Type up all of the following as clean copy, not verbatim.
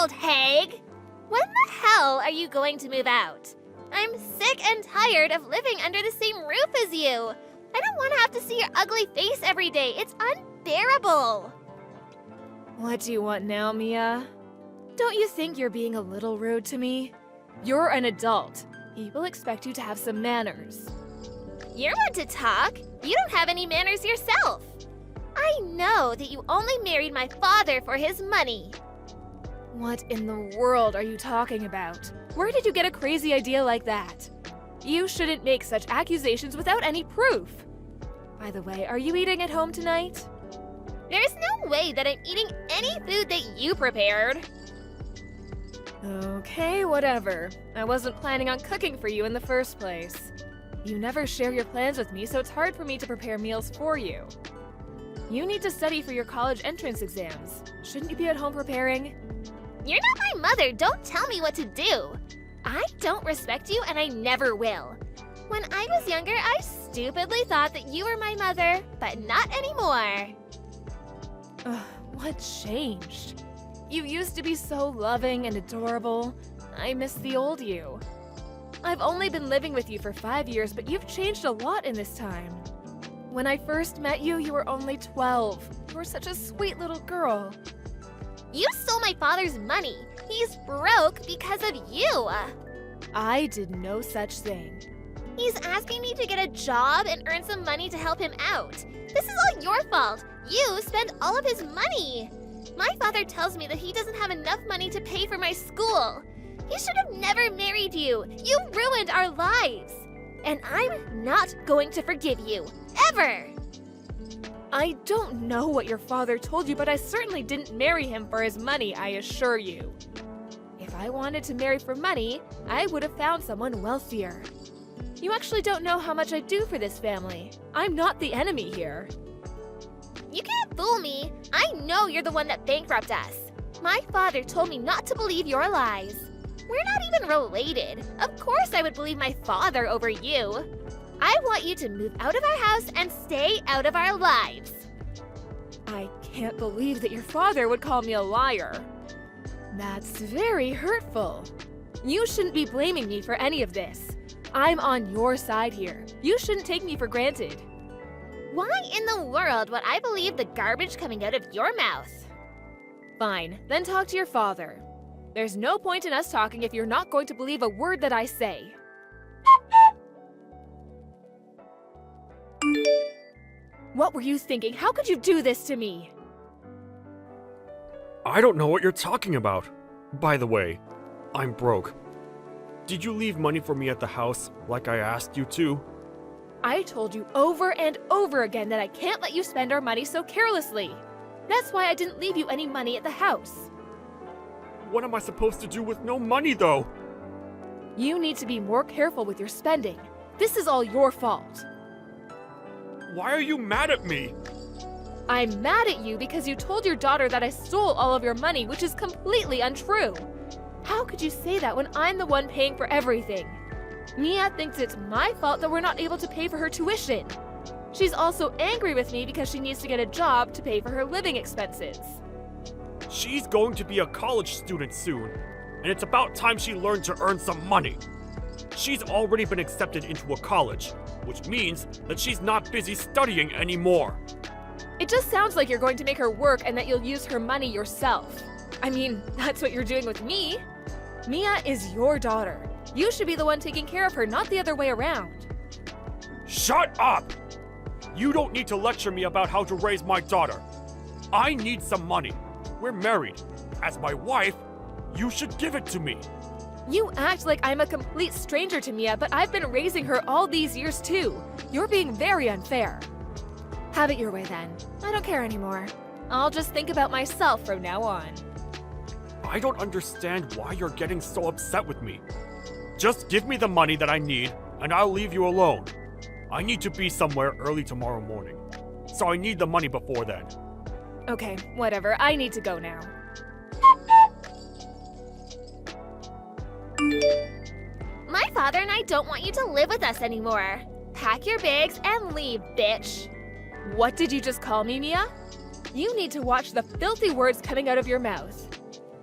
old hag! When the hell are you going to move out? I'm sick and tired of living under the same roof as you. I don't want to have to see your ugly face every day. It's unbearable. What do you want now, Mia? Don't you think you're being a little rude to me? You're an adult. People expect you to have some manners. You're one to talk. You don't have any manners yourself. I know that you only married my father for his money. What in the world are you talking about? Where did you get a crazy idea like that? You shouldn't make such accusations without any proof. By the way, are you eating at home tonight? There's no way that I'm eating any food that you prepared. Okay, whatever. I wasn't planning on cooking for you in the first place. You never share your plans with me, so it's hard for me to prepare meals for you. You need to study for your college entrance exams. Shouldn't you be at home preparing? You're not my mother. Don't tell me what to do. I don't respect you, and I never will. When I was younger, I stupidly thought that you were my mother, but not anymore. What changed? You used to be so loving and adorable. I miss the old you. I've only been living with you for 5 years, but you've changed a lot in this time. When I first met you, you were only 12. You were such a sweet little girl. You stole my father's money. He's broke because of you. I did no such thing. He's asking me to get a job and earn some money to help him out. This is all your fault. You spend all of his money. My father tells me that he doesn't have enough money to pay for my school. He should have never married you. You ruined our lives. And I'm not going to forgive you. Ever! I don't know what your father told you, but I certainly didn't marry him for his money, I assure you. If I wanted to marry for money, I would have found someone wealthier. You actually don't know how much I do for this family. I'm not the enemy here. You can't fool me. I know you're the one that bankrupted us. My father told me not to believe your lies. We're not even related. Of course I would believe my father over you. I want you to move out of our house and stay out of our lives. I can't believe that your father would call me a liar. That's very hurtful. You shouldn't be blaming me for any of this. I'm on your side here. You shouldn't take me for granted. Why in the world would I believe the garbage coming out of your mouth? Fine, then talk to your father. There's no point in us talking if you're not going to believe a word that I say. What were you thinking? How could you do this to me? I don't know what you're talking about. By the way, I'm broke. Did you leave money for me at the house like I asked you to? I told you over and over again that I can't let you spend our money so carelessly. That's why I didn't leave you any money at the house. What am I supposed to do with no money, though? You need to be more careful with your spending. This is all your fault. Why are you mad at me? I'm mad at you because you told your daughter that I stole all of your money, which is completely untrue. How could you say that when I'm the one paying for everything? Mia thinks it's my fault that we're not able to pay for her tuition. She's also angry with me because she needs to get a job to pay for her living expenses. She's going to be a college student soon, and it's about time she learned to earn some money. She's already been accepted into a college, which means that she's not busy studying anymore. It just sounds like you're going to make her work and that you'll use her money yourself. I mean, that's what you're doing with me. Mia is your daughter. You should be the one taking care of her, not the other way around. Shut up! You don't need to lecture me about how to raise my daughter. I need some money. We're married. As my wife, you should give it to me. You act like I'm a complete stranger to Mia, but I've been raising her all these years too. You're being very unfair. Have it your way then. I don't care anymore. I'll just think about myself from now on. I don't understand why you're getting so upset with me. Just give me the money that I need, and I'll leave you alone. I need to be somewhere early tomorrow morning, so I need the money before then. Okay, whatever. I need to go now. My father and I don't want you to live with us anymore. Pack your bags and leave, bitch. What did you just call me, Mia? You need to watch the filthy words coming out of your mouth.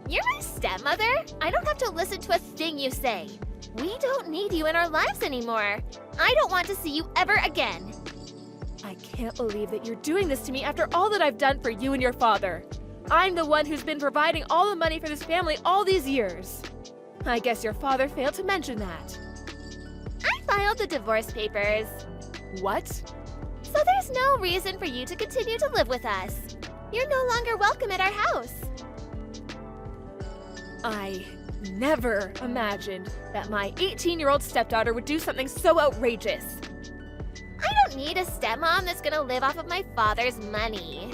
You're my stepmother. I don't have to listen to a thing you say. We don't need you in our lives anymore. I don't want to see you ever again. I can't believe that you're doing this to me after all that I've done for you and your father. I'm the one who's been providing all the money for this family all these years. I guess your father failed to mention that. I filed the divorce papers. What? So there's no reason for you to continue to live with us. You're no longer welcome at our house. I never imagined that my 18-year-old stepdaughter would do something so outrageous. I don't need a stepmom that's gonna live off of my father's money.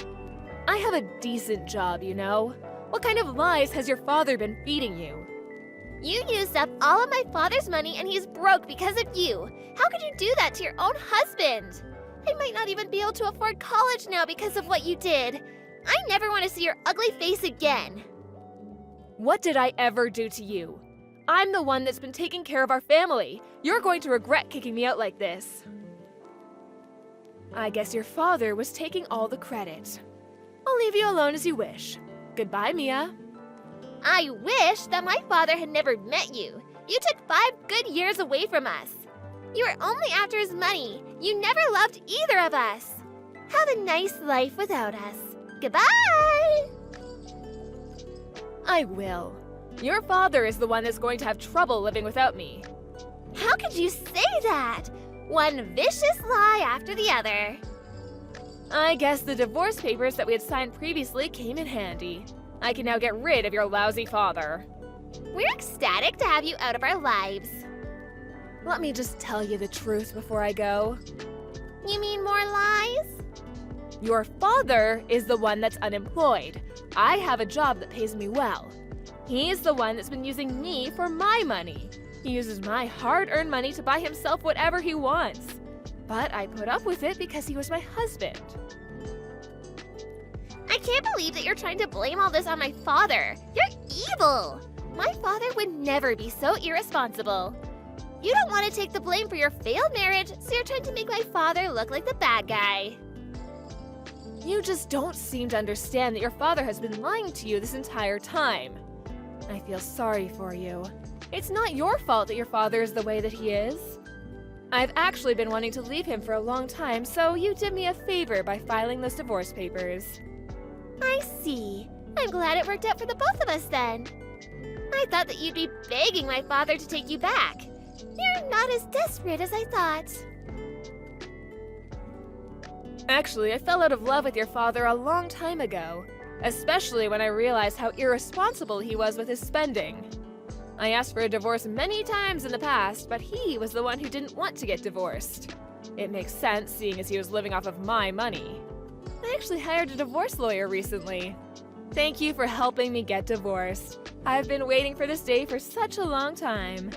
I have a decent job, you know. What kind of lies has your father been feeding you? You used up all of my father's money and he's broke because of you. How could you do that to your own husband? I might not even be able to afford college now because of what you did. I never want to see your ugly face again. What did I ever do to you? I'm the one that's been taking care of our family. You're going to regret kicking me out like this. I guess your father was taking all the credit. I'll leave you alone as you wish. Goodbye, Mia. I wish that my father had never met you. You took 5 good years away from us. You were only after his money. You never loved either of us. Have a nice life without us. Goodbye! I will. Your father is the one that's going to have trouble living without me. How could you say that? One vicious lie after the other. I guess the divorce papers that we had signed previously came in handy. I can now get rid of your lousy father. We're ecstatic to have you out of our lives. Let me just tell you the truth before I go. You mean more lies? Your father is the one that's unemployed. I have a job that pays me well. He's the one that's been using me for my money. He uses my hard-earned money to buy himself whatever he wants. But I put up with it because he was my husband. I can't believe that you're trying to blame all this on my father. You're evil. My father would never be so irresponsible. You don't want to take the blame for your failed marriage, so you're trying to make my father look like the bad guy. You just don't seem to understand that your father has been lying to you this entire time. I feel sorry for you. It's not your fault that your father is the way that he is. I've actually been wanting to leave him for a long time, so you did me a favor by filing those divorce papers. I see. I'm glad it worked out for the both of us then. I thought that you'd be begging my father to take you back. You're not as desperate as I thought. Actually, I fell out of love with your father a long time ago, especially when I realized how irresponsible he was with his spending. I asked for a divorce many times in the past, but he was the one who didn't want to get divorced. It makes sense, seeing as he was living off of my money. I actually hired a divorce lawyer recently. Thank you for helping me get divorced. I've been waiting for this day for such a long time.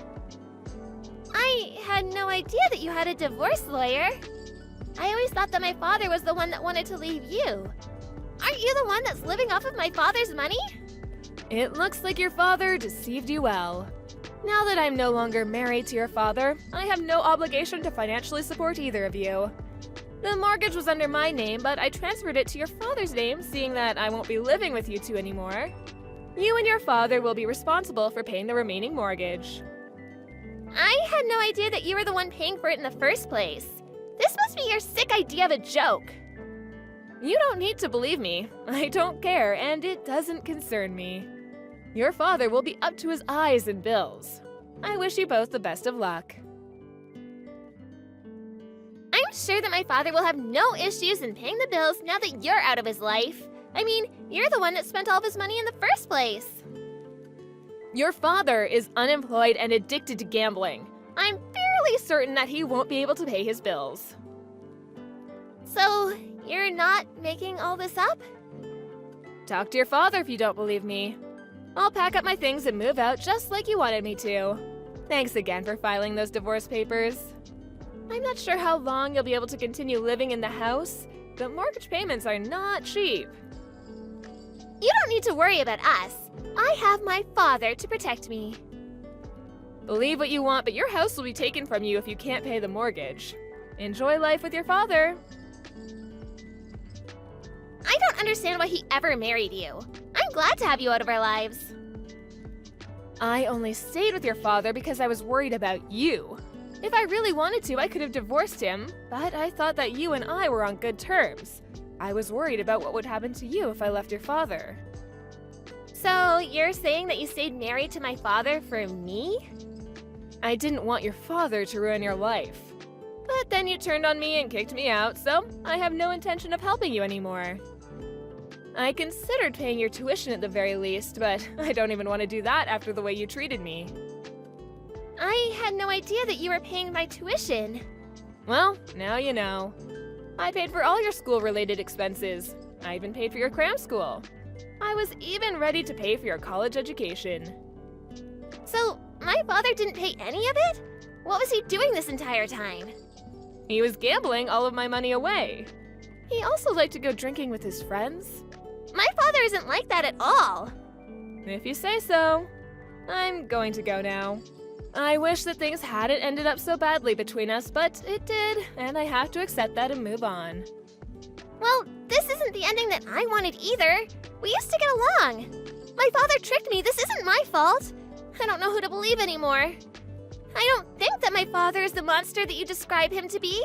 I had no idea that you had a divorce lawyer. I always thought that my father was the one that wanted to leave you. Aren't you the one that's living off of my father's money? It looks like your father deceived you well. Now that I'm no longer married to your father, I have no obligation to financially support either of you. The mortgage was under my name, but I transferred it to your father's name, seeing that I won't be living with you two anymore. You and your father will be responsible for paying the remaining mortgage. I had no idea that you were the one paying for it in the first place. This must be your sick idea of a joke. You don't need to believe me. I don't care, and it doesn't concern me. Your father will be up to his eyes in bills. I wish you both the best of luck. I'm sure that my father will have no issues in paying the bills now that you're out of his life. I mean, you're the one that spent all of his money in the first place. Your father is unemployed and addicted to gambling. I'm fairly certain that he won't be able to pay his bills. So, you're not making all this up? Talk to your father if you don't believe me. I'll pack up my things and move out just like you wanted me to. Thanks again for filing those divorce papers. I'm not sure how long you'll be able to continue living in the house, but mortgage payments are not cheap. You don't need to worry about us. I have my father to protect me. Believe what you want, but your house will be taken from you if you can't pay the mortgage. Enjoy life with your father. I don't understand why he ever married you. I'm glad to have you out of our lives. I only stayed with your father because I was worried about you. If I really wanted to, I could have divorced him, but I thought that you and I were on good terms. I was worried about what would happen to you if I left your father. So, you're saying that you stayed married to my father for me? I didn't want your father to ruin your life. But then you turned on me and kicked me out, so I have no intention of helping you anymore. I considered paying your tuition at the very least, but I don't even want to do that after the way you treated me. I had no idea that you were paying my tuition. Well, now you know. I paid for all your school-related expenses. I even paid for your cram school. I was even ready to pay for your college education. So, my father didn't pay any of it? What was he doing this entire time? He was gambling all of my money away. He also liked to go drinking with his friends. My father isn't like that at all. If you say so. I'm going to go now. I wish that things hadn't ended up so badly between us, but it did, and I have to accept that and move on. Well, this isn't the ending that I wanted either. We used to get along. My father tricked me. This isn't my fault. I don't know who to believe anymore. I don't think that my father is the monster that you describe him to be.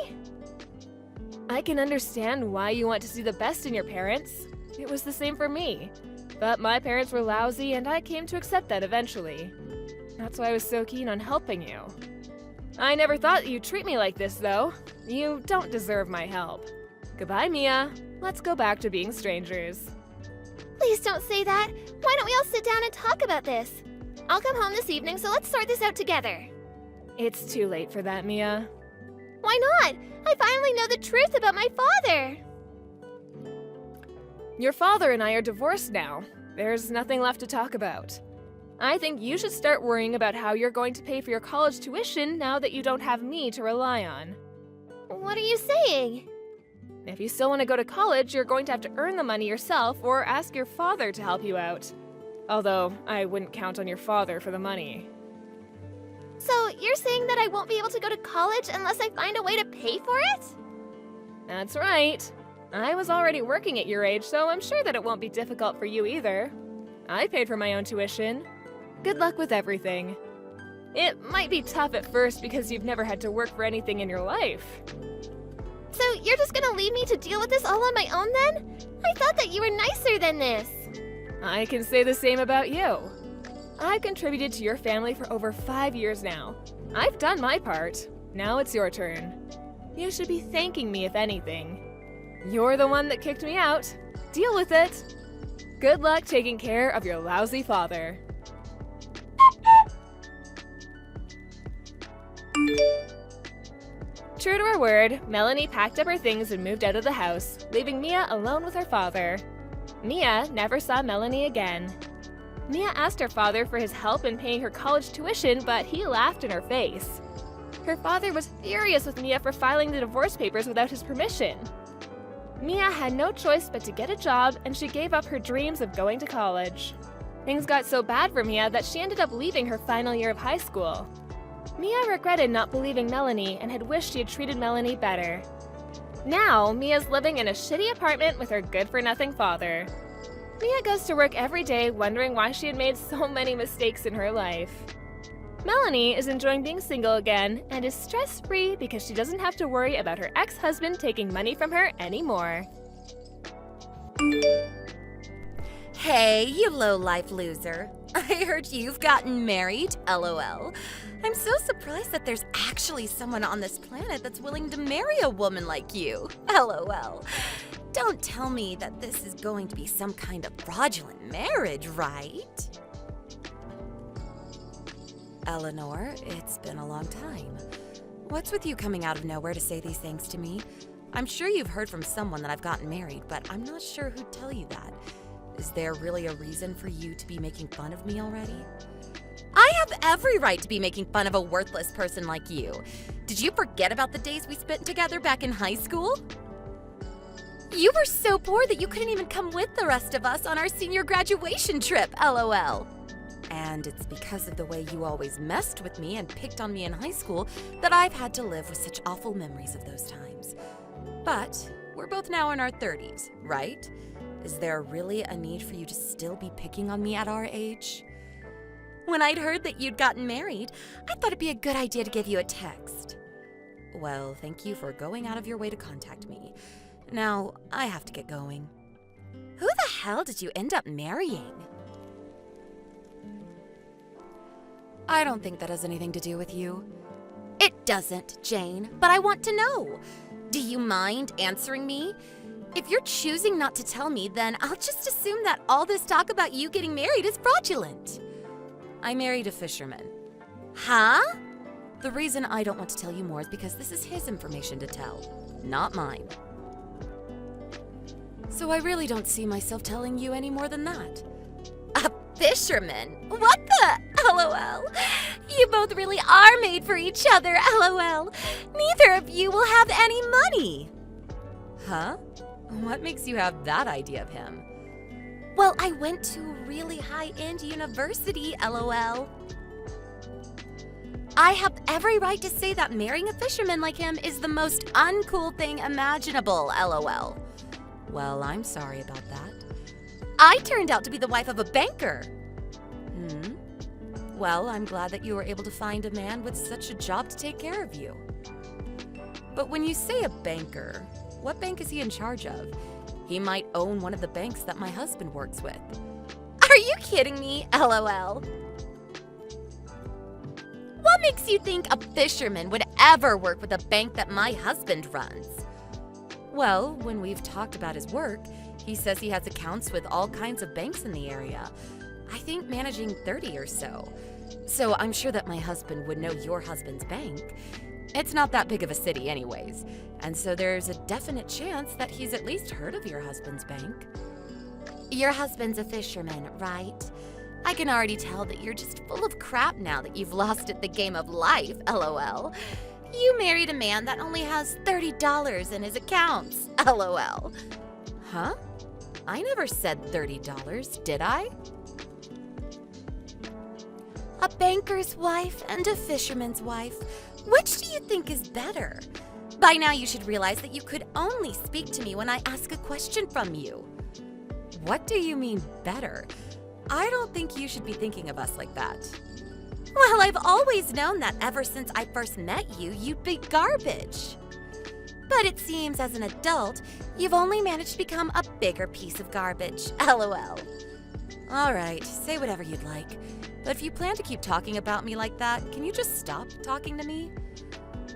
I can understand why you want to see the best in your parents. It was the same for me. But my parents were lousy, and I came to accept that eventually. That's why I was so keen on helping you. I never thought you'd treat me like this, though. You don't deserve my help. Goodbye, Mia. Let's go back to being strangers. Please don't say that. Why don't we all sit down and talk about this? I'll come home this evening, so let's sort this out together. It's too late for that, Mia. Why not? I finally know the truth about my father. Your father and I are divorced now. There's nothing left to talk about. I think you should start worrying about how you're going to pay for your college tuition now that you don't have me to rely on. What are you saying? If you still want to go to college, you're going to have to earn the money yourself or ask your father to help you out. Although, I wouldn't count on your father for the money. So, you're saying that I won't be able to go to college unless I find a way to pay for it? That's right. I was already working at your age, so I'm sure that it won't be difficult for you either. I paid for my own tuition. Good luck with everything. It might be tough at first because you've never had to work for anything in your life. So, you're just gonna leave me to deal with this all on my own then? I thought that you were nicer than this. I can say the same about you. I've contributed to your family for over 5 years now. I've done my part. Now it's your turn. You should be thanking me if anything. You're the one that kicked me out. Deal with it. Good luck taking care of your lousy father. True to her word, Melanie packed up her things and moved out of the house, leaving Mia alone with her father. Mia never saw Melanie again. Mia asked her father for his help in paying her college tuition, but he laughed in her face. Her father was furious with Mia for filing the divorce papers without his permission. Mia had no choice but to get a job, and she gave up her dreams of going to college. Things got so bad for Mia that she ended up leaving her final year of high school. Mia regretted not believing Melanie and had wished she had treated Melanie better. Now, Mia's living in a shitty apartment with her good-for-nothing father. Mia goes to work every day wondering why she had made so many mistakes in her life. Melanie is enjoying being single again and is stress-free because she doesn't have to worry about her ex-husband taking money from her anymore. Hey, you low-life loser. I heard you've gotten married, LOL. I'm so surprised that there's actually someone on this planet that's willing to marry a woman like you, LOL. Don't tell me that this is going to be some kind of fraudulent marriage, right? Eleanor, it's been a long time. What's with you coming out of nowhere to say these things to me? I'm sure you've heard from someone that I've gotten married, but I'm not sure who'd tell you that. Is there really a reason for you to be making fun of me already? I have every right to be making fun of a worthless person like you. Did you forget about the days we spent together back in high school? You were so poor that you couldn't even come with the rest of us on our senior graduation trip, LOL. And it's because of the way you always messed with me and picked on me in high school that I've had to live with such awful memories of those times. But we're both now in our 30s, right? Is there really a need for you to still be picking on me at our age? When I'd heard that you'd gotten married, I thought it'd be a good idea to give you a text. Well, thank you for going out of your way to contact me. Now, I have to get going. Who the hell did you end up marrying? I don't think that has anything to do with you. It doesn't, Jane, but I want to know. Do you mind answering me? If you're choosing not to tell me, then I'll just assume that all this talk about you getting married is fraudulent. I married a fisherman. Huh? The reason I don't want to tell you more is because this is his information to tell, not mine. So I really don't see myself telling you any more than that. A fisherman? What the? LOL. You both really are made for each other, LOL. Neither of you will have any money. Huh? What makes you have that idea of him? Well, I went to a really high-end university, LOL. I have every right to say that marrying a fisherman like him is the most uncool thing imaginable, LOL. Well, I'm sorry about that. I turned out to be the wife of a banker. Well, I'm glad that you were able to find a man with such a job to take care of you. But when you say a banker, what bank is he in charge of? He might own one of the banks that my husband works with. Are you kidding me? LOL. What makes you think a fisherman would ever work with a bank that my husband runs? Well, when we've talked about his work, he says he has accounts with all kinds of banks in the area. I think managing 30 or so. So I'm sure that my husband would know your husband's bank. It's not that big of a city anyways, and so there's a definite chance that he's at least heard of your husband's bank. Your husband's a fisherman, right? I can already tell that you're just full of crap now that you've lost at the game of life, LOL. You married a man that only has $30 in his accounts, LOL. Huh? I never said $30, did I? A banker's wife and a fisherman's wife. Which do you think is better? By now you should realize that you could only speak to me when I ask a question from you. What do you mean better? I don't think you should be thinking of us like that. Well, I've always known that ever since I first met you, you'd be garbage. But it seems as an adult, you've only managed to become a bigger piece of garbage, LOL. All right, say whatever you'd like. But if you plan to keep talking about me like that, can you just stop talking to me?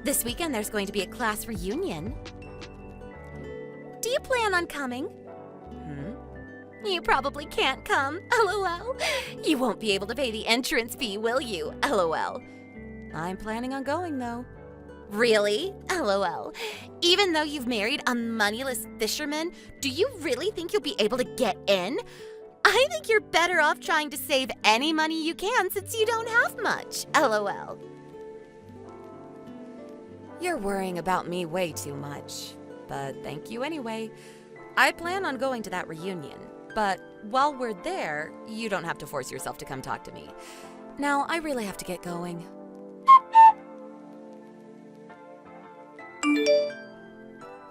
This weekend there's going to be a class reunion. Do you plan on coming? You probably can't come, LOL. You won't be able to pay the entrance fee, will you? LOL. I'm planning on going, though. Really? LOL. Even though you've married a moneyless fisherman, do you really think you'll be able to get in? I think you're better off trying to save any money you can since you don't have much, LOL. You're worrying about me way too much, but thank you anyway. I plan on going to that reunion, but while we're there, you don't have to force yourself to come talk to me. Now, I really have to get going.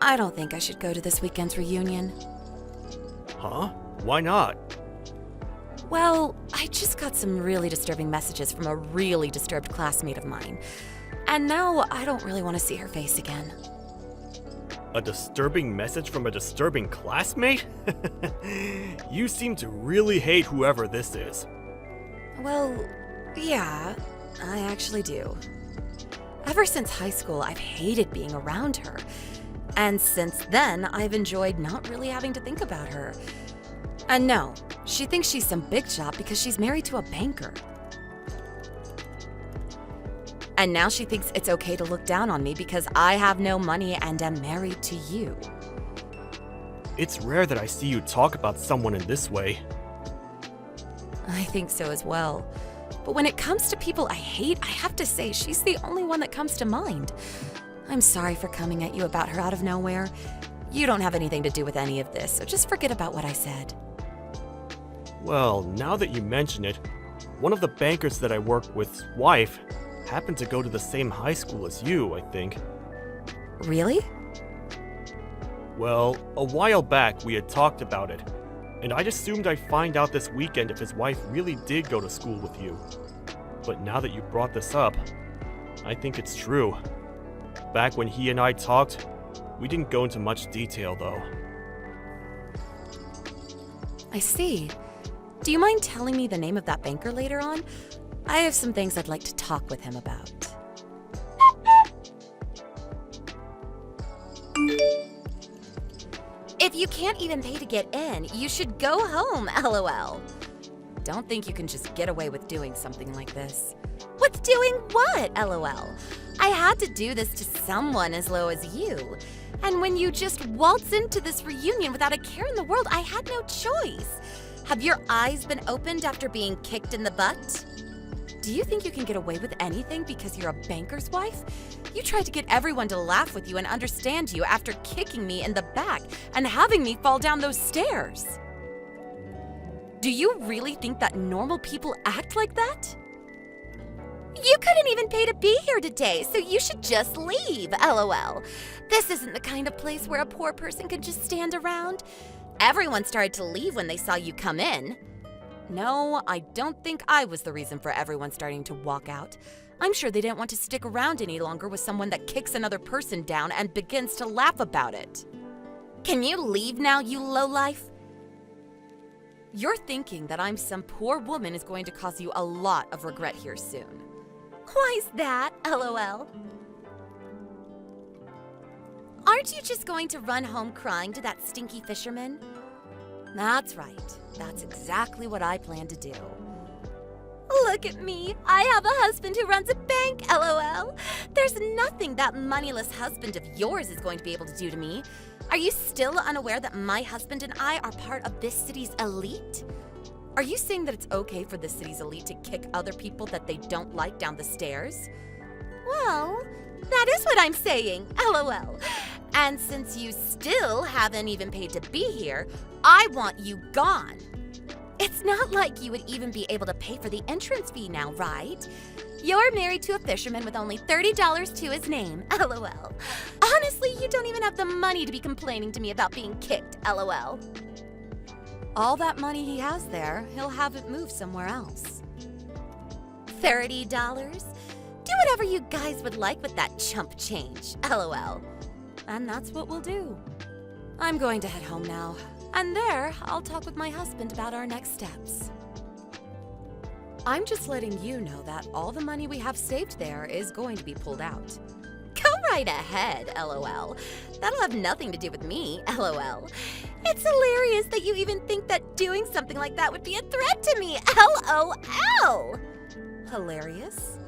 I don't think I should go to this weekend's reunion. Huh? Why not? Well, I just got some really disturbing messages from a really disturbed classmate of mine. And now I don't really want to see her face again. A disturbing message from a disturbing classmate? You seem to really hate whoever this is. Well, yeah, I actually do. Ever since high school, I've hated being around her. And since then, I've enjoyed not really having to think about her. And no, she thinks she's some big shot because she's married to a banker. And now she thinks it's okay to look down on me because I have no money and am married to you. It's rare that I see you talk about someone in this way. I think so as well. But when it comes to people I hate, I have to say she's the only one that comes to mind. I'm sorry for coming at you about her out of nowhere. You don't have anything to do with any of this, so just forget about what I said. Well, now that you mention it, one of the bankers that I work with's wife happened to go to the same high school as you, I think. Really? Well, a while back we had talked about it, And I'd assumed I'd find out this weekend if his wife really did go to school with you. But now that you brought this up, I think it's true. Back when he and I talked, we didn't go into much detail though. I see. Do you mind telling me the name of that banker later on? I have some things I'd like to talk with him about. If you can't even pay to get in, you should go home, LOL. Don't think you can just get away with doing something like this. What's doing what, LOL? I had to do this to someone as low as you. And when you just waltz into this reunion without a care in the world, I had no choice. Have your eyes been opened after being kicked in the butt? Do you think you can get away with anything because you're a banker's wife? You tried to get everyone to laugh with you and understand you after kicking me in the back and having me fall down those stairs. Do you really think that normal people act like that? You couldn't even pay to be here today, so you should just leave, LOL. This isn't the kind of place where a poor person can just stand around. Everyone started to leave when they saw you come in. No, I don't think I was the reason for everyone starting to walk out. I'm sure they didn't want to stick around any longer with someone that kicks another person down and begins to laugh about it. Can you leave now, you lowlife? You're thinking that I'm some poor woman is going to cause you a lot of regret here soon. Why's that, LOL? Aren't you just going to run home crying to that stinky fisherman? That's right. That's exactly what I plan to do. Look at me. I have a husband who runs a bank, LOL. There's nothing that moneyless husband of yours is going to be able to do to me. Are you still unaware that my husband and I are part of this city's elite? Are you saying that it's okay for this city's elite to kick other people that they don't like down the stairs? Well, that is what I'm saying, LOL. And since you still haven't even paid to be here, I want you gone. It's not like you would even be able to pay for the entrance fee now, right? You're married to a fisherman with only $30 to his name, LOL. Honestly, you don't even have the money to be complaining to me about being kicked, LOL. All that money he has there, he'll have it moved somewhere else. $30? Do whatever you guys would like with that chump change, LOL. And that's what we'll do. I'm going to head home now. And there, I'll talk with my husband about our next steps. I'm just letting you know that all the money we have saved there is going to be pulled out. Go right ahead, LOL. That'll have nothing to do with me, LOL. It's hilarious that you even think that doing something like that would be a threat to me, LOL. Hilarious?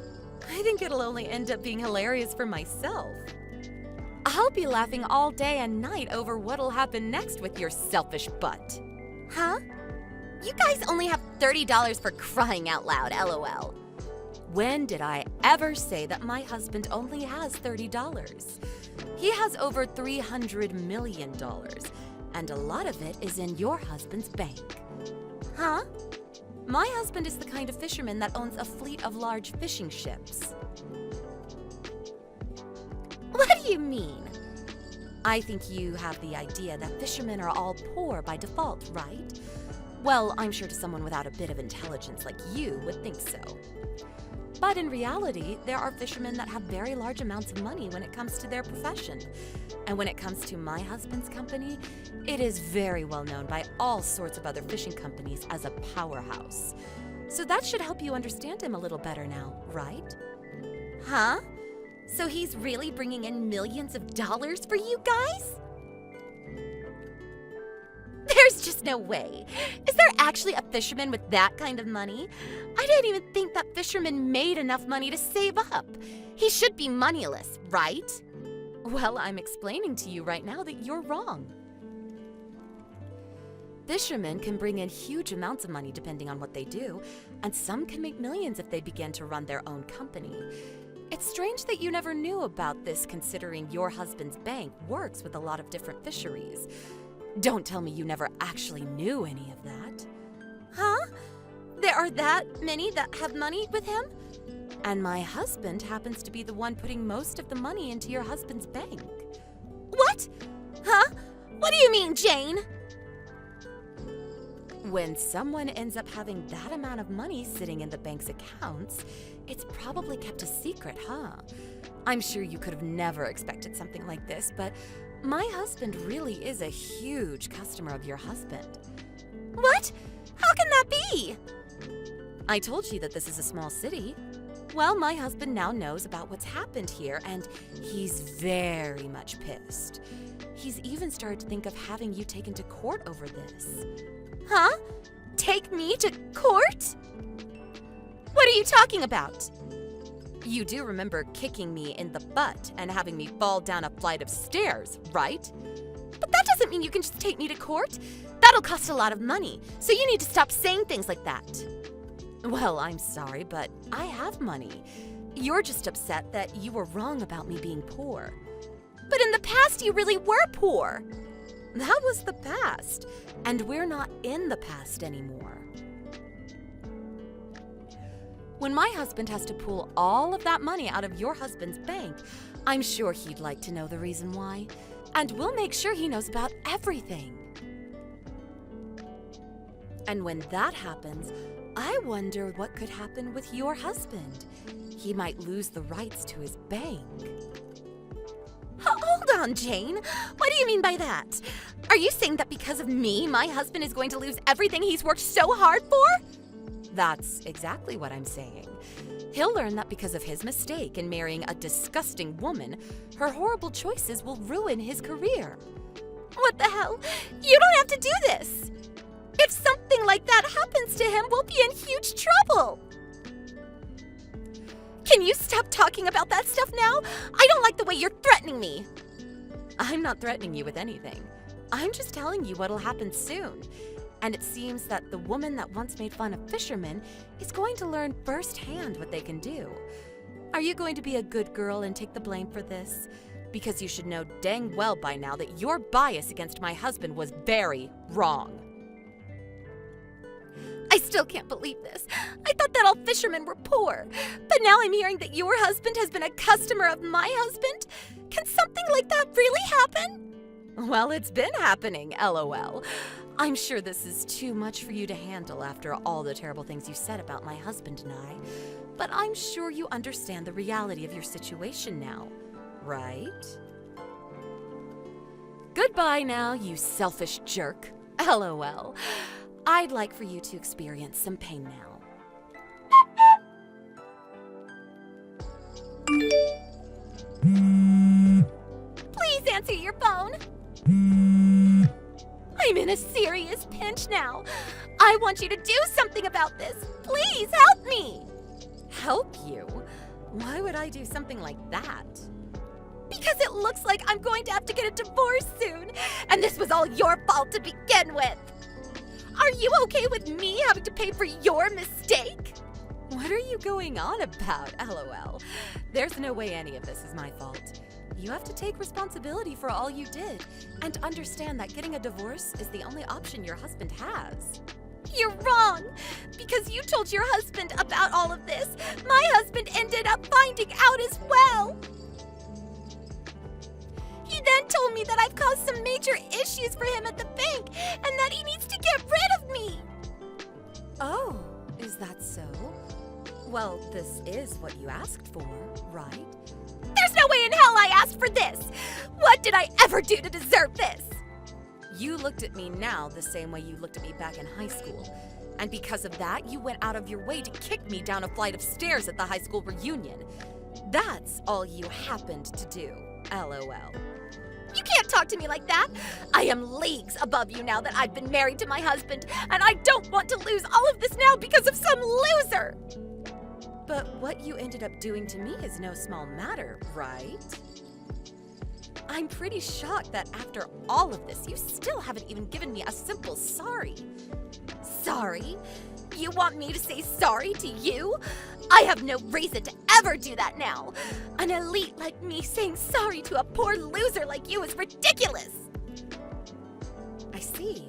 I think it'll only end up being hilarious for myself. I'll be laughing all day and night over what'll happen next with your selfish butt. Huh? You guys only have $30 for crying out loud, LOL. When did I ever say that my husband only has $30? He has over $300 million, and a lot of it is in your husband's bank. Huh? My husband is the kind of fisherman that owns a fleet of large fishing ships. What do you mean? I think you have the idea that fishermen are all poor by default, right? Well, I'm sure to someone without a bit of intelligence like you would think so. But in reality, there are fishermen that have very large amounts of money when it comes to their profession. And when it comes to my husband's company, it is very well known by all sorts of other fishing companies as a powerhouse. So that should help you understand him a little better now, right? Huh? So he's really bringing in millions of dollars for you guys? There's just no way. Is there actually a fisherman with that kind of money? I didn't even think that fisherman made enough money to save up. He should be moneyless, right? Well, I'm explaining to you right now that you're wrong. Fishermen can bring in huge amounts of money depending on what they do, and some can make millions if they begin to run their own company. It's strange that you never knew about this considering your husband's bank works with a lot of different fisheries. Don't tell me you never actually knew any of that. Huh? There are that many that have money with him? And my husband happens to be the one putting most of the money into your husband's bank. What? Huh? What do you mean, Jane? When someone ends up having that amount of money sitting in the bank's accounts, it's probably kept a secret, huh? I'm sure you could have never expected something like this, but my husband really is a huge customer of your husband. What? How can that be? I told you that this is a small city. Well, my husband now knows about what's happened here, and he's very much pissed. He's even started to think of having you taken to court over this. Huh? Take me to court? What are you talking about? You do remember kicking me in the butt and having me fall down a flight of stairs, right? But that doesn't mean you can just take me to court. That'll cost a lot of money, so you need to stop saying things like that. Well, I'm sorry, but I have money. You're just upset that you were wrong about me being poor. But in the past, you really were poor. That was the past, and we're not in the past anymore. When my husband has to pull all of that money out of your husband's bank, I'm sure he'd like to know the reason why, and we'll make sure he knows about everything. And when that happens, I wonder what could happen with your husband. He might lose the rights to his bank. Hold on, Jane. What do you mean by that? Are you saying that because of me, my husband is going to lose everything he's worked so hard for? That's exactly what I'm saying. He'll learn that because of his mistake in marrying a disgusting woman, her horrible choices will ruin his career. What the hell? You don't have to do this. If something like that happens to him, we'll be in huge trouble. Can you stop talking about that stuff now? I don't like the way you're threatening me. I'm not threatening you with anything. I'm just telling you what'll happen soon. And it seems that the woman that once made fun of fishermen is going to learn firsthand what they can do. Are you going to be a good girl and take the blame for this? Because you should know dang well by now that your bias against my husband was very wrong. I still can't believe this. I thought that all fishermen were poor. But now I'm hearing that your husband has been a customer of my husband? Can something like that really happen? Well, it's been happening, LOL. I'm sure this is too much for you to handle after all the terrible things you said about my husband and I. But I'm sure you understand the reality of your situation now, right? Goodbye now, you selfish jerk. LOL. I'd like for you to experience some pain now. Please answer your phone. I'm in a serious pinch now. I want you to do something about this. Please help me. Help you? Why would I do something like that? Because it looks like I'm going to have to get a divorce soon, and this was all your fault to begin with. Are you okay with me having to pay for your mistake? What are you going on about, LOL? There's no way any of this is my fault. You have to take responsibility for all you did and understand that getting a divorce is the only option your husband has. You're wrong! Because you told your husband about all of this, my husband ended up finding out as well. He then told me that I've caused some major issues for him at the bank and that he needs to get rid of me. Oh, is that so? Well, this is what you asked for, right? There's no way in hell I asked for this! What did I ever do to deserve this? You looked at me now the same way you looked at me back in high school. And because of that, you went out of your way to kick me down a flight of stairs at the high school reunion. That's all you happened to do, LOL. You can't talk to me like that. I am leagues above you now that I've been married to my husband, and I don't want to lose all of this now because of some loser. But what you ended up doing to me is no small matter, right? I'm pretty shocked that after all of this, you still haven't even given me a simple sorry. Sorry? You want me to say sorry to you? I have no reason to ever do that now. An elite like me saying sorry to a poor loser like you is ridiculous. I see.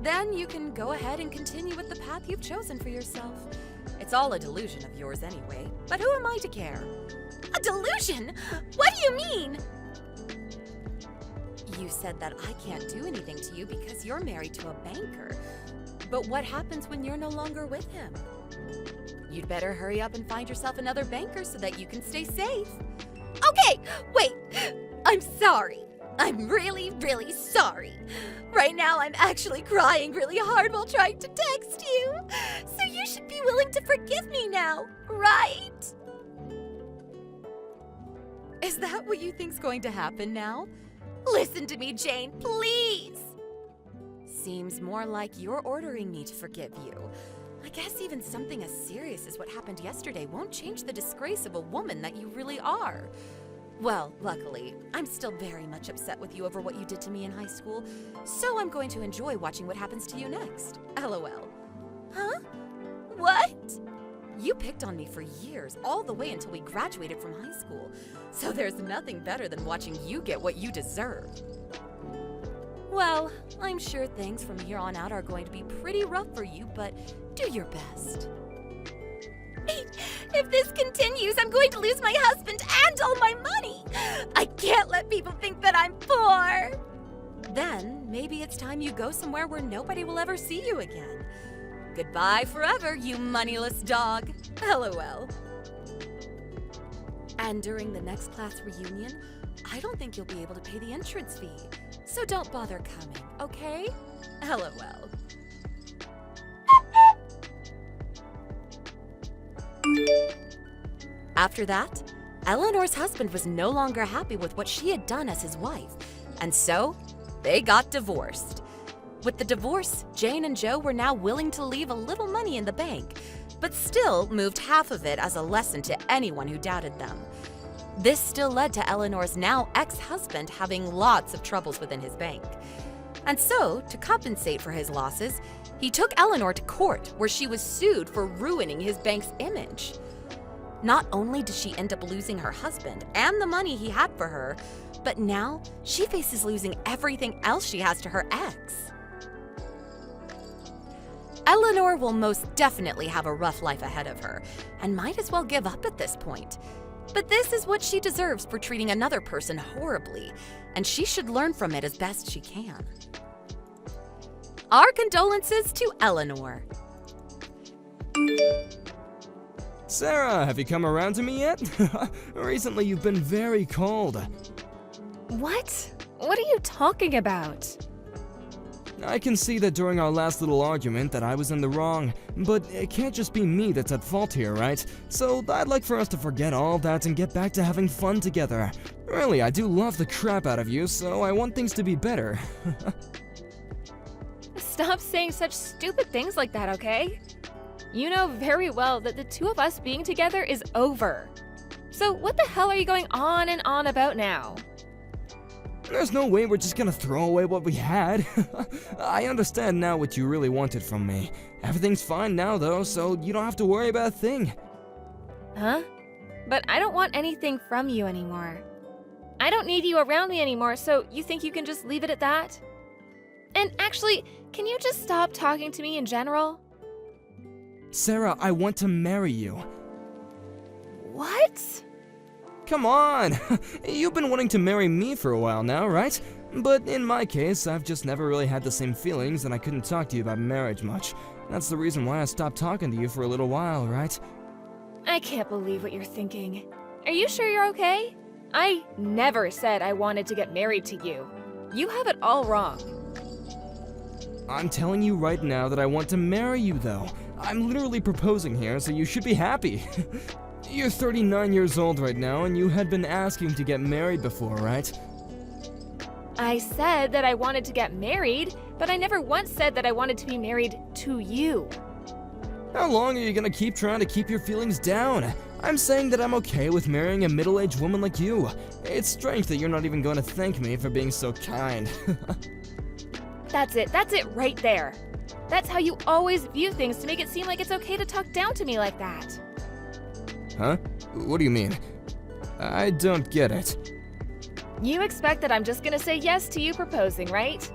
Then you can go ahead and continue with the path you've chosen for yourself. It's all a delusion of yours anyway, but who am I to care? A delusion? What do you mean? You said that I can't do anything to you because you're married to a banker. But what happens when you're no longer with him? You'd better hurry up and find yourself another banker so that you can stay safe. Okay, wait. I'm sorry. I'm really, really sorry. Right now, I'm actually crying really hard while trying to text you. So you should be willing to forgive me now, right? Is that what you think's going to happen now? Listen to me, Jane, please. Seems more like you're ordering me to forgive you. I guess even something as serious as what happened yesterday won't change the disgrace of a woman that you really are. Well, luckily, I'm still very much upset with you over what you did to me in high school, so I'm going to enjoy watching what happens to you next. LOL. Huh? What? You picked on me for years, all the way until we graduated from high school, so there's nothing better than watching you get what you deserve. Well, I'm sure things from here on out are going to be pretty rough for you, but do your best. If this continues, I'm going to lose my husband and all my money. I can't let people think that I'm poor. Then maybe it's time you go somewhere where nobody will ever see you again. Goodbye forever, you moneyless dog. LOL. And during the next class reunion, I don't think you'll be able to pay the entrance fee. So don't bother coming, okay? LOL. After that, Eleanor's husband was no longer happy with what she had done as his wife, and so they got divorced. With the divorce, Jane and Joe were now willing to leave a little money in the bank, but still moved half of it as a lesson to anyone who doubted them. This still led to Eleanor's now ex-husband having lots of troubles within his bank. And so, to compensate for his losses, he took Eleanor to court, where she was sued for ruining his bank's image. Not only did she end up losing her husband and the money he had for her, but now she faces losing everything else she has to her ex. Eleanor will most definitely have a rough life ahead of her, and might as well give up at this point. But this is what she deserves for treating another person horribly, and she should learn from it as best she can. Our condolences to Eleanor. Sarah, have you come around to me yet? Recently you've been very cold. What? What are you talking about? I can see that during our last little argument that I was in the wrong, but it can't just be me that's at fault here, right? So I'd like for us to forget all that and get back to having fun together. Really, I do love the crap out of you, so I want things to be better. Stop saying such stupid things like that, okay? You know very well that the two of us being together is over. So what the hell are you going on and on about now? There's no way we're just gonna throw away what we had. I understand now what you really wanted from me. Everything's fine now though, so you don't have to worry about a thing. Huh? But I don't want anything from you anymore. I don't need you around me anymore, so you think you can just leave it at that? And actually, can you just stop talking to me in general? Sarah, I want to marry you. What? Come on! You've been wanting to marry me for a while now, right? But in my case, I've just never really had the same feelings and I couldn't talk to you about marriage much. That's the reason why I stopped talking to you for a little while, right? I can't believe what you're thinking. Are you sure you're okay? I never said I wanted to get married to you. You have it all wrong. I'm telling you right now that I want to marry you, though. I'm literally proposing here, so you should be happy. You're 39 years old right now, and you had been asking to get married before, right? I said that I wanted to get married, but I never once said that I wanted to be married to you. How long are you gonna keep trying to keep your feelings down? I'm saying that I'm okay with marrying a middle-aged woman like you. It's strange that you're not even going to thank me for being so kind. That's it right there. That's how you always view things to make it seem like it's okay to talk down to me like that. Huh? What do you mean? I don't get it. You expect that I'm just gonna say yes to you proposing, right?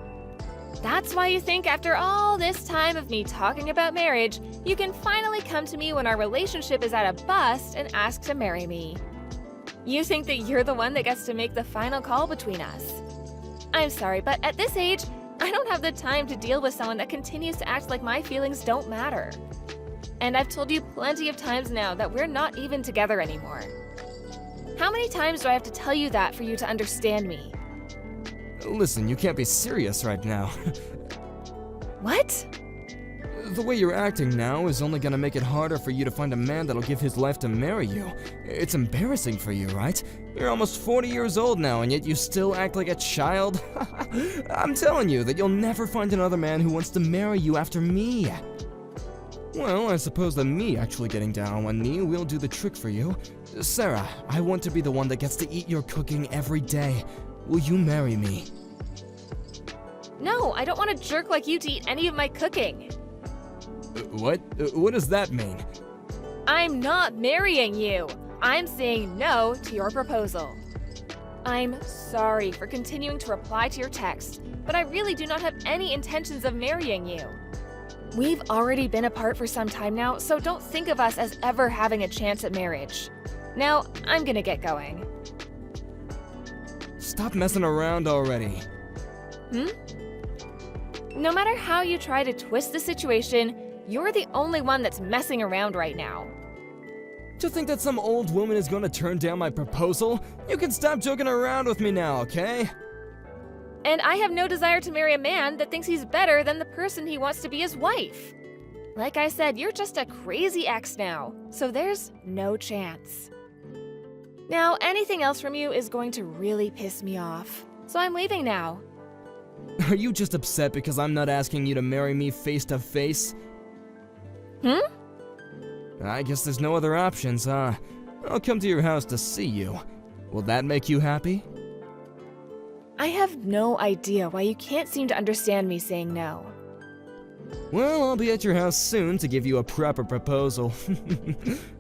That's why you think after all this time of me talking about marriage, you can finally come to me when our relationship is at a bust and ask to marry me. You think that you're the one that gets to make the final call between us. I'm sorry, but at this age, I don't have the time to deal with someone that continues to act like my feelings don't matter. And I've told you plenty of times now that we're not even together anymore. How many times do I have to tell you that for you to understand me? Listen, you can't be serious right now. What? The way you're acting now is only gonna make it harder for you to find a man that'll give his life to marry you. It's embarrassing for you, right? You're almost 40 years old now, and yet you still act like a child? I'm telling you that you'll never find another man who wants to marry you after me. Well, I suppose that me actually getting down on one knee will do the trick for you. Sarah, I want to be the one that gets to eat your cooking every day. Will you marry me? No, I don't want a jerk like you to eat any of my cooking. What? What does that mean? I'm not marrying you. I'm saying no to your proposal. I'm sorry for continuing to reply to your text, but I really do not have any intentions of marrying you. We've already been apart for some time now, so don't think of us as ever having a chance at marriage. Now, I'm gonna get going. Stop messing around already. No matter how you try to twist the situation, you're the only one that's messing around right now. Do you think that some old woman is gonna turn down my proposal? You can stop joking around with me now, okay? And I have no desire to marry a man that thinks he's better than the person he wants to be his wife. Like I said, you're just a crazy ex now, so there's no chance. Now, anything else from you is going to really piss me off, so I'm leaving now. Are you just upset because I'm not asking you to marry me face to face? I guess there's no other options, huh? I'll come to your house to see you. Will that make you happy? I have no idea why you can't seem to understand me saying no. Well, I'll be at your house soon to give you a proper proposal.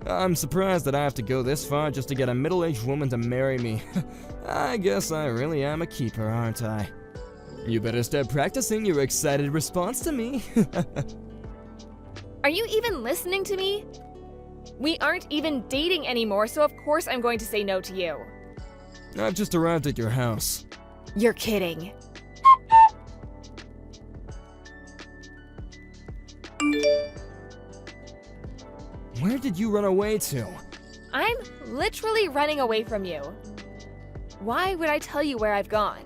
I'm surprised that I have to go this far just to get a middle-aged woman to marry me. I guess I really am a keeper, aren't I? You better start practicing your excited response to me. Are you even listening to me? We aren't even dating anymore, so of course I'm going to say no to you. I've just arrived at your house. You're kidding. Where did you run away to? I'm literally running away from you. Why would I tell you where I've gone?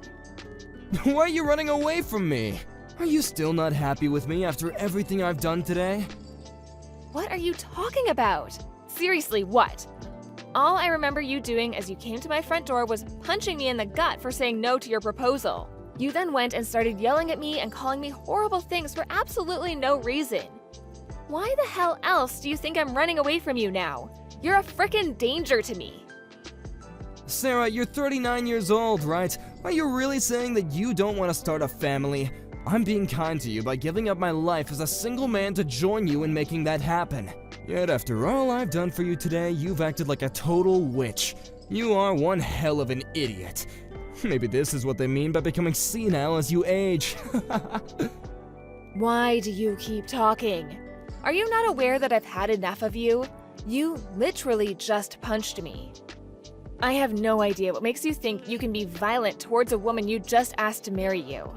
Why are you running away from me? Are you still not happy with me after everything I've done today? What are you talking about? Seriously, what? All I remember you doing as you came to my front door was punching me in the gut for saying no to your proposal. You then went and started yelling at me and calling me horrible things for absolutely no reason. Why the hell else do you think I'm running away from you now? You're a frickin' danger to me. Sarah, you're 39 years old, right? Are you really saying that you don't want to start a family? I'm being kind to you by giving up my life as a single man to join you in making that happen. Yet after all I've done for you today, you've acted like a total witch. You are one hell of an idiot. Maybe this is what they mean by becoming senile as you age. Why do you keep talking? Are you not aware that I've had enough of you? You literally just punched me. I have no idea what makes you think you can be violent towards a woman you just asked to marry you.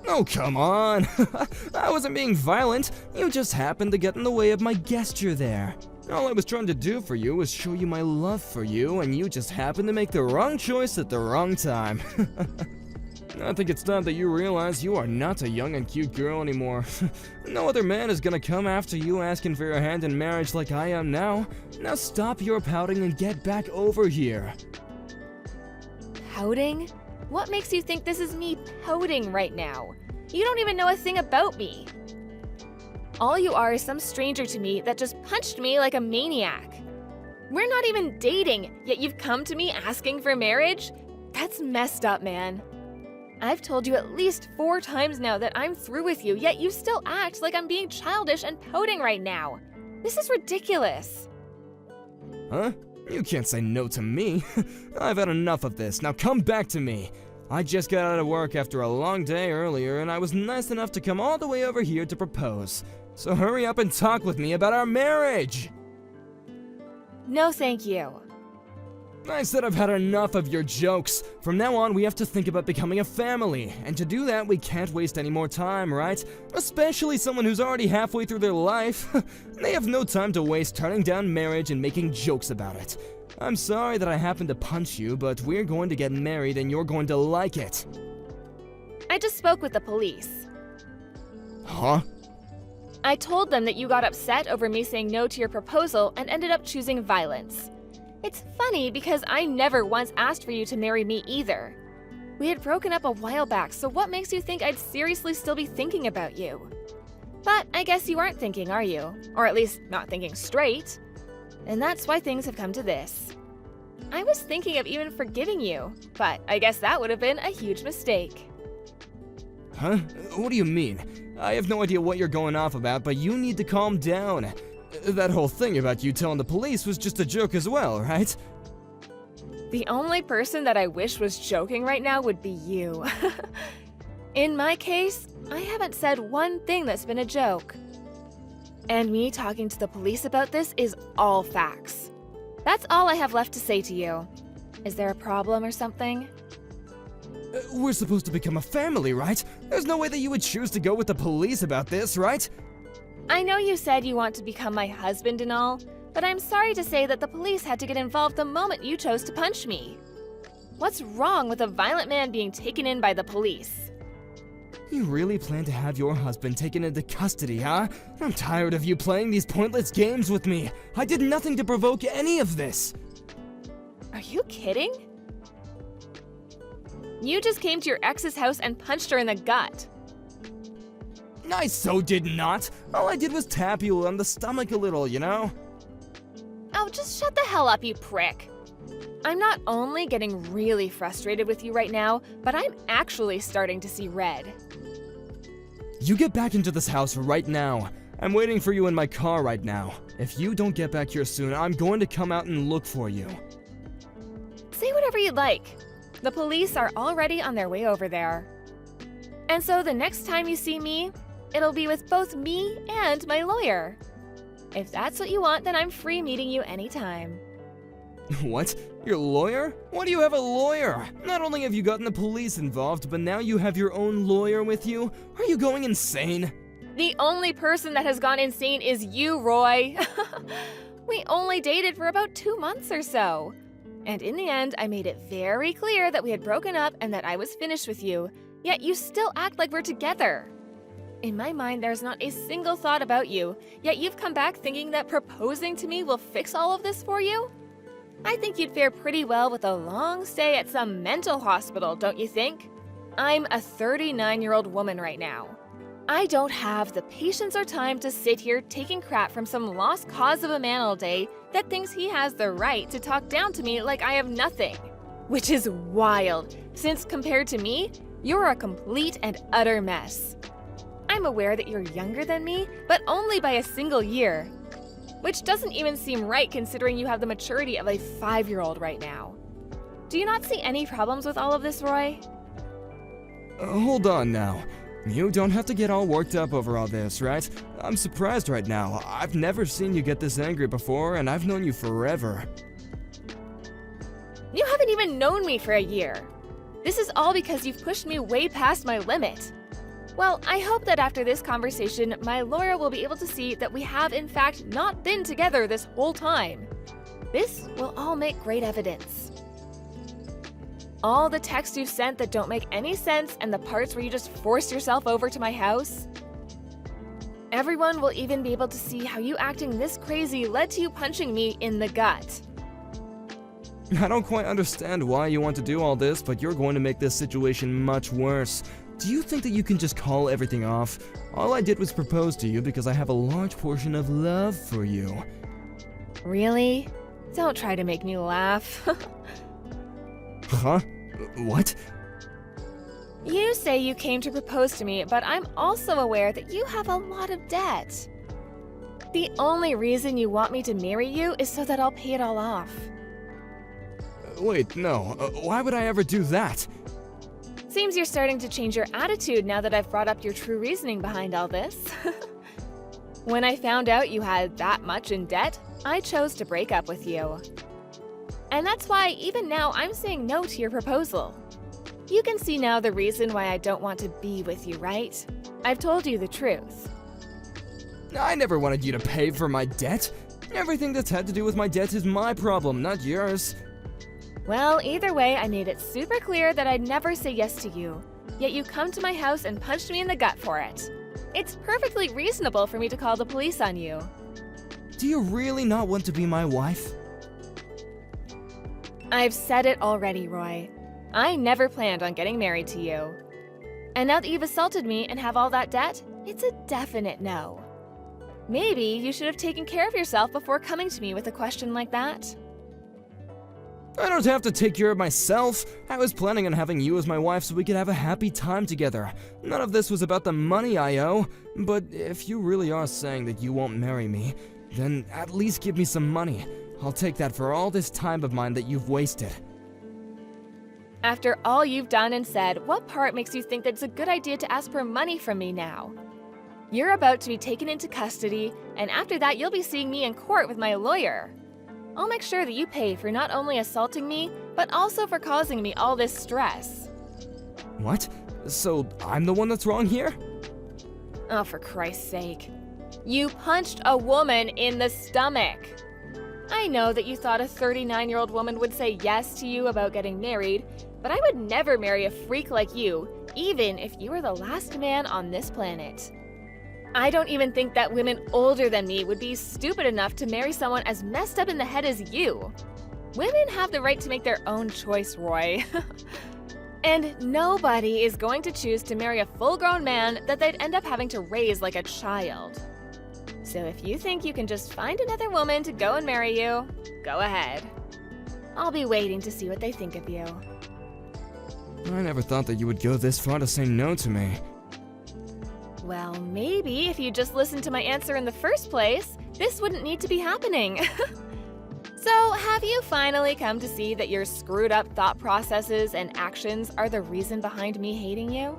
Oh, come on. I wasn't being violent. You just happened to get in the way of my gesture there. All I was trying to do for you was show you my love for you, and you just happened to make the wrong choice at the wrong time. I think it's time that you realize you are not a young and cute girl anymore. No other man is gonna come after you asking for your hand in marriage like I am now. Now stop your pouting and get back over here. Pouting? What makes you think this is me pouting right now? You don't even know a thing about me. All you are is some stranger to me that just punched me like a maniac. We're not even dating, yet you've come to me asking for marriage? That's messed up, man. I've told you at least 4 times now that I'm through with you, yet you still act like I'm being childish and pouting right now. This is ridiculous. Huh? You can't say no to me. I've had enough of this. Now come back to me. I just got out of work after a long day earlier, and I was nice enough to come all the way over here to propose. So hurry up and talk with me about our marriage! No, thank you. I said I've had enough of your jokes. From now on, we have to think about becoming a family. And to do that, we can't waste any more time, right? Especially someone who's already halfway through their life. They have no time to waste turning down marriage and making jokes about it. I'm sorry that I happened to punch you, but we're going to get married and you're going to like it. I just spoke with the police. Huh? I told them that you got upset over me saying no to your proposal and ended up choosing violence. It's funny because I never once asked for you to marry me either. We had broken up a while back, so what makes you think I'd seriously still be thinking about you? But I guess you aren't thinking, are you? Or at least not thinking straight. And that's why things have come to this. I was thinking of even forgiving you, but I guess that would have been a huge mistake. Huh? What do you mean? I have no idea what you're going off about, but you need to calm down. That whole thing about you telling the police was just a joke as well, right? The only person that I wish was joking right now would be you. In my case, I haven't said one thing that's been a joke. And me talking to the police about this is all facts. That's all I have left to say to you. Is there a problem or something? We're supposed to become a family, right? There's no way that you would choose to go with the police about this, right? I know you said you want to become my husband and all, but I'm sorry to say that the police had to get involved the moment you chose to punch me. What's wrong with a violent man being taken in by the police? You really plan to have your husband taken into custody, huh? I'm tired of you playing these pointless games with me. I did nothing to provoke any of this. Are you kidding? You just came to your ex's house and punched her in the gut. I so did not. All I did was tap you on the stomach a little, you know? Oh, just shut the hell up, you prick. I'm not only getting really frustrated with you right now, but I'm actually starting to see red. You get back into this house right now. I'm waiting for you in my car right now. If you don't get back here soon, I'm going to come out and look for you. Say whatever you'd like. The police are already on their way over there. And so the next time you see me, it'll be with both me and my lawyer. If that's what you want, then I'm free meeting you anytime. What? Your lawyer? Why do you have a lawyer? Not only have you gotten the police involved, but now you have your own lawyer with you? Are you going insane? The only person that has gone insane is you, Roy. We only dated for about 2 months or so. And in the end, I made it very clear that we had broken up and that I was finished with you, yet you still act like we're together. In my mind, there's not a single thought about you, yet you've come back thinking that proposing to me will fix all of this for you? I think you'd fare pretty well with a long stay at some mental hospital, don't you think? I'm a 39-year-old woman right now. I don't have the patience or time to sit here taking crap from some lost cause of a man all day that thinks he has the right to talk down to me like I have nothing. Which is wild, since compared to me, you're a complete and utter mess. I'm aware that you're younger than me, but only by a single year. Which doesn't even seem right considering you have the maturity of a 5-year-old right now. Do you not see any problems with all of this, Roy? Hold on now. You don't have to get all worked up over all this, right? I'm surprised right now. I've never seen you get this angry before, and I've known you forever. You haven't even known me for a year. This is all because you've pushed me way past my limit. Well, I hope that after this conversation, my lawyer will be able to see that we have in fact not been together this whole time. This will all make great evidence. All the texts you've sent that don't make any sense and the parts where you just forced yourself over to my house. Everyone will even be able to see how you acting this crazy led to you punching me in the gut. I don't quite understand why you want to do all this, but you're going to make this situation much worse. Do you think that you can just call everything off? All I did was propose to you because I have a large portion of love for you. Really? Don't try to make me laugh. Huh? What? You say you came to propose to me, but I'm also aware that you have a lot of debt. The only reason you want me to marry you is so that I'll pay it all off. Wait, no. Why would I ever do that? Seems you're starting to change your attitude now that I've brought up your true reasoning behind all this. When I found out you had that much in debt, I chose to break up with you. And that's why even now I'm saying no to your proposal. You can see now the reason why I don't want to be with you, right? I've told you the truth. I never wanted you to pay for my debt. Everything that's had to do with my debt is my problem, not yours. Well, either way, I made it super clear that I'd never say yes to you. Yet you come to my house and punched me in the gut for it. It's perfectly reasonable for me to call the police on you. Do you really not want to be my wife? I've said it already, Roy. I never planned on getting married to you. And now that you've assaulted me and have all that debt, it's a definite no. Maybe you should have taken care of yourself before coming to me with a question like that. I don't have to take care of myself. I was planning on having you as my wife so we could have a happy time together. None of this was about the money I owe. But if you really are saying that you won't marry me, then at least give me some money. I'll take that for all this time of mine that you've wasted. After all you've done and said, what part makes you think that it's a good idea to ask for money from me now? You're about to be taken into custody, and after that you'll be seeing me in court with my lawyer. I'll make sure that you pay for not only assaulting me, but also for causing me all this stress. What? So I'm the one that's wrong here? Oh, for Christ's sake. You punched a woman in the stomach. I know that you thought a 39-year-old woman would say yes to you about getting married, but I would never marry a freak like you, even if you were the last man on this planet. I don't even think that women older than me would be stupid enough to marry someone as messed up in the head as you. Women have the right to make their own choice, Roy. And nobody is going to choose to marry a full-grown man that they'd end up having to raise like a child. So if you think you can just find another woman to go and marry you, go ahead. I'll be waiting to see what they think of you. I never thought that you would go this far to say no to me. Well, maybe if you just listened to my answer in the first place, this wouldn't need to be happening. So, have you finally come to see that your screwed up thought processes and actions are the reason behind me hating you?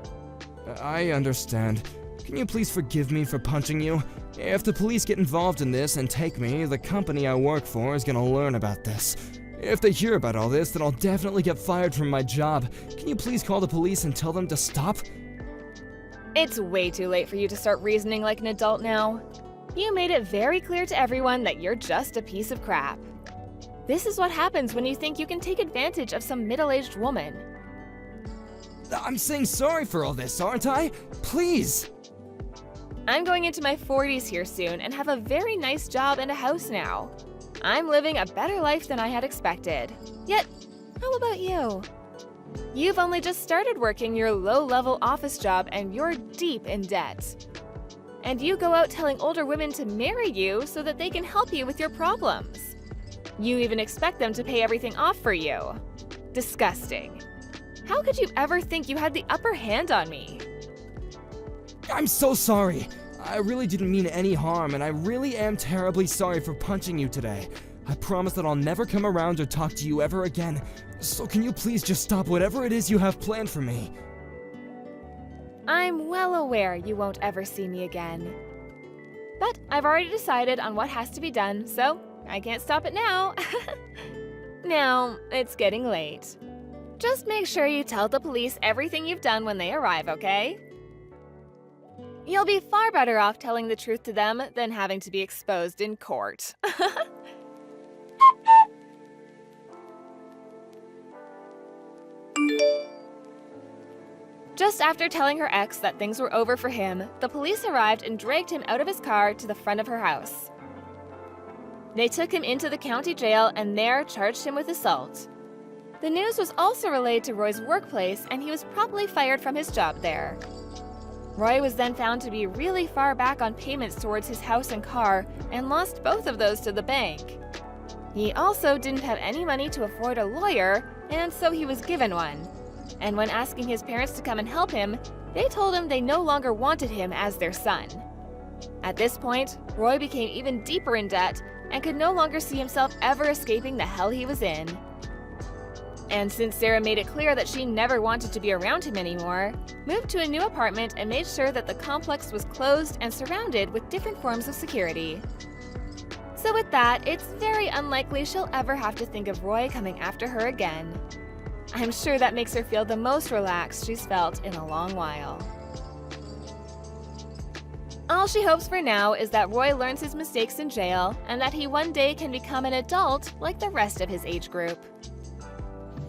I understand. Can you please forgive me for punching you? If the police get involved in this and take me, the company I work for is gonna learn about this. If they hear about all this, then I'll definitely get fired from my job. Can you please call the police and tell them to stop? It's way too late for you to start reasoning like an adult now. You made it very clear to everyone that you're just a piece of crap. This is what happens when you think you can take advantage of some middle-aged woman. I'm saying sorry for all this, aren't I? Please! I'm going into my 40s here soon and have a very nice job and a house now. I'm living a better life than I had expected. Yet, how about you? You've only just started working your low-level office job and you're deep in debt. And you go out telling older women to marry you so that they can help you with your problems. You even expect them to pay everything off for you. Disgusting. How could you ever think you had the upper hand on me? I'm so sorry. I really didn't mean any harm, and I really am terribly sorry for punching you today. I promise that I'll never come around or talk to you ever again. So can you please just stop whatever it is you have planned for me? I'm well aware you won't ever see me again. But I've already decided on what has to be done, so I can't stop it now. Now, it's getting late. Just make sure you tell the police everything you've done when they arrive, okay? You'll be far better off telling the truth to them than having to be exposed in court. Just after telling her ex that things were over for him, the police arrived and dragged him out of his car to the front of her house. They took him into the county jail and there charged him with assault. The news was also relayed to Roy's workplace and he was promptly fired from his job there. Roy was then found to be really far back on payments towards his house and car and lost both of those to the bank. He also didn't have any money to afford a lawyer, and so he was given one. And when asking his parents to come and help him, they told him they no longer wanted him as their son. At this point, Roy became even deeper in debt and could no longer see himself ever escaping the hell he was in. And since Sarah made it clear that she never wanted to be around him anymore, moved to a new apartment and made sure that the complex was closed and surrounded with different forms of security. So with that, it's very unlikely she'll ever have to think of Roy coming after her again. I'm sure that makes her feel the most relaxed she's felt in a long while. All she hopes for now is that Roy learns his mistakes in jail and that he one day can become an adult like the rest of his age group.